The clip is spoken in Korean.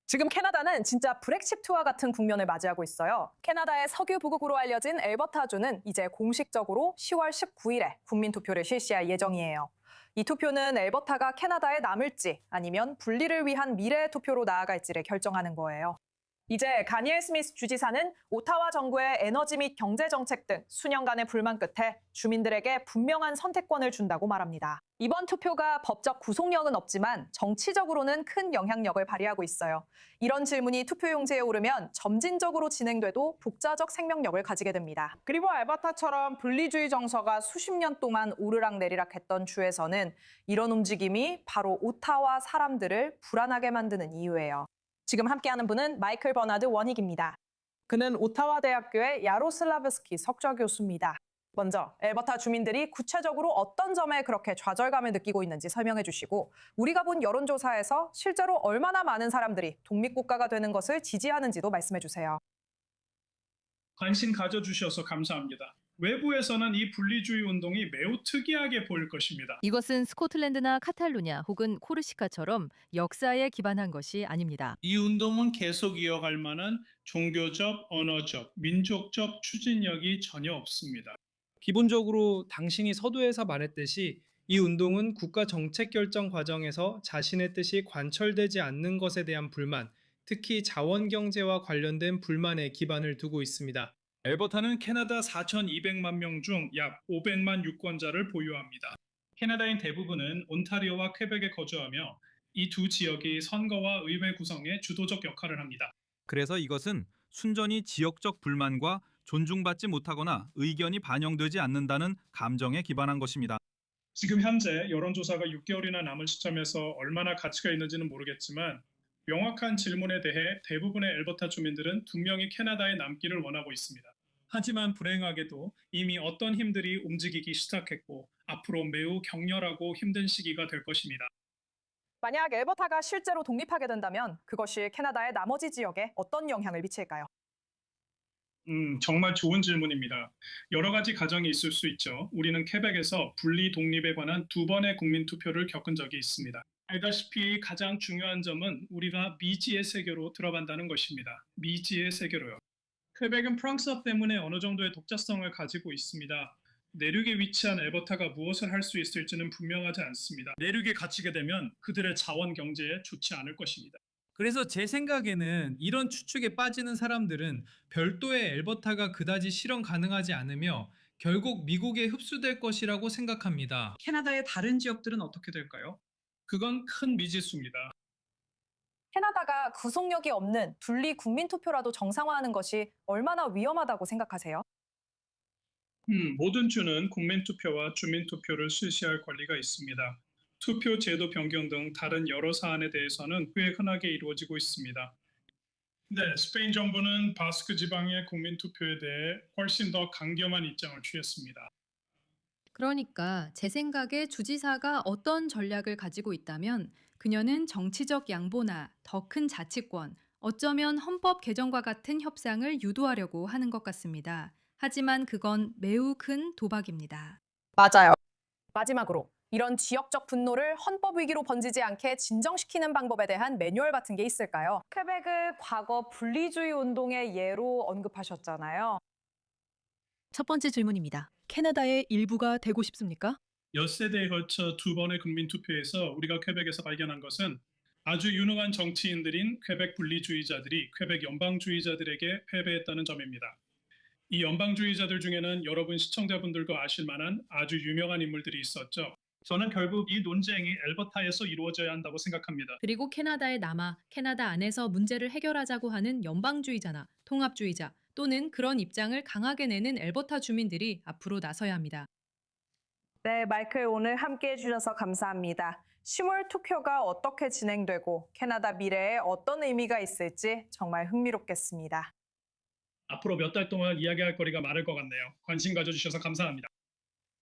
지금 캐나다는 진짜 브렉시트와 같은 국면을 맞이하고 있어요. 캐나다의 석유 부국으로 알려진 엘버타주는 이제 공식적으로 10월 19일에 국민투표를 실시할 예정이에요. 이 투표는 엘버타가 캐나다에 남을지 아니면 분리를 위한 미래의 투표로 나아갈지를 결정하는 거예요. 이제 가니엘 스미스 주지사는 오타와 정부의 에너지 및 경제 정책 등 수년간의 불만 끝에 주민들에게 분명한 선택권을 준다고 말합니다. 이번 투표가 법적 구속력은 없지만 정치적으로는 큰 영향력을 발휘하고 있어요. 이런 질문이 투표용지에 오르면 점진적으로 진행돼도 독자적 생명력을 가지게 됩니다. 그리고 알버타처럼 분리주의 정서가 수십 년 동안 오르락내리락했던 주에서는 이런 움직임이 바로 오타와 사람들을 불안하게 만드는 이유예요. 지금 함께하는 분은 마이클 버나드 원익입니다. 그는 오타와 대학교의 야로슬라브스키 석좌 교수입니다. 먼저 엘버타 주민들이 구체적으로 어떤 점에 그렇게 좌절감을 느끼고 있는지 설명해 주시고 우리가 본 여론조사에서 실제로 얼마나 많은 사람들이 독립국가가 되는 것을 지지하는지도 말씀해 주세요. 관심 가져주셔서 감사합니다. 외부에서는 이 분리주의 운동이 매우 특이하게 보일 것입니다. 이것은 스코틀랜드나 카탈루냐 혹은 코르시카처럼 역사에 기반한 것이 아닙니다. 이 운동은 계속 이어갈 만한 종교적, 언어적, 민족적 추진력이 전혀 없습니다. 기본적으로 당신이 서두에서 말했듯이 이 운동은 국가 정책 결정 과정에서 자신의 뜻이 관철되지 않는 것에 대한 불만, 특히 자원 경제와 관련된 불만에 기반을 두고 있습니다. 엘버타는 캐나다 4,200만 명 중 약 500만 유권자를 보유합니다. 캐나다인 대부분은 온타리오와 퀘벡에 거주하며 이 두 지역이 선거와 의회 구성에 주도적 역할을 합니다. 그래서 이것은 순전히 지역적 불만과 존중받지 못하거나 의견이 반영되지 않는다는 감정에 기반한 것입니다. 지금 현재 여론조사가 6개월이나 남은 시점에서 얼마나 가치가 있는지는 모르겠지만 명확한 질문에 대해 대부분의 엘버타 주민들은 분명히 캐나다에 남기를 원하고 있습니다. 하지만 불행하게도 이미 어떤 힘들이 움직이기 시작했고 앞으로 매우 격렬하고 힘든 시기가 될 것입니다. 만약 엘버타가 실제로 독립하게 된다면 그것이 캐나다의 나머지 지역에 어떤 영향을 미칠까요? 정말 좋은 질문입니다. 여러 가지 가정이 있을 수 있죠. 우리는 퀘벡에서 분리 독립에 관한 두 번의 국민 투표를 겪은 적이 있습니다. 알다시피 가장 중요한 점은 우리가 미지의 세계로 들어간다는 것입니다. 미지의 세계로요. 퀘벡은 프랑스어 때문에 어느 정도의 독자성을 가지고 있습니다. 내륙에 위치한 엘버타가 무엇을 할 수 있을지는 분명하지 않습니다. 내륙에 갇히게 되면 그들의 자원 경제에 좋지 않을 것입니다. 그래서 제 생각에는 이런 추측에 빠지는 사람들은 별도의 엘버타가 그다지 실현 가능하지 않으며 결국 미국에 흡수될 것이라고 생각합니다. 캐나다의 다른 지역들은 어떻게 될까요? 그건 큰 미지수입니다. 캐나다가 구속력이 없는 분리 국민투표라도 정상화하는 것이 얼마나 위험하다고 생각하세요? 모든 주는 국민투표와 주민투표를 실시할 권리가 있습니다. 투표 제도 변경 등 다른 여러 사안에 대해서는 꽤 흔하게 이루어지고 있습니다. 네, 스페인 정부는 바스크 지방의 국민투표에 대해 훨씬 더 강경한 입장을 취했습니다. 그러니까 제 생각에 주지사가 어떤 전략을 가지고 있다면 그녀는 정치적 양보나 더 큰 자치권, 어쩌면 헌법 개정과 같은 협상을 유도하려고 하는 것 같습니다. 하지만 그건 매우 큰 도박입니다. 맞아요. 마지막으로 이런 지역적 분노를 헌법 위기로 번지지 않게 진정시키는 방법에 대한 매뉴얼 같은 게 있을까요? 퀘벡을 과거 분리주의 운동의 예로 언급하셨잖아요. 첫 번째 질문입니다. 캐나다의 일부가 되고 싶습니까? 엿세대에 걸쳐 두 번의 국민투표에서 우리가 퀘벡에서 발견한 것은 아주 유능한 정치인들인 퀘벡 분리주의자들이 퀘벡 연방주의자들에게 패배했다는 점입니다. 이 연방주의자들 중에는 여러분 시청자분들도 아실 만한 아주 유명한 인물들이 있었죠. 저는 결국 이 논쟁이 엘버타에서 이루어져야 한다고 생각합니다. 그리고 캐나다에 남아 캐나다 안에서 문제를 해결하자고 하는 연방주의자나 통합주의자 또는 그런 입장을 강하게 내는 엘버타 주민들이 앞으로 나서야 합니다. 네, 마이클 오늘 함께 해주셔서 감사합니다. 10월 투표가 어떻게 진행되고 캐나다 미래에 어떤 의미가 있을지 정말 흥미롭겠습니다. 앞으로 몇 달 동안 이야기할 거리가 많을 것 같네요. 관심 가져주셔서 감사합니다.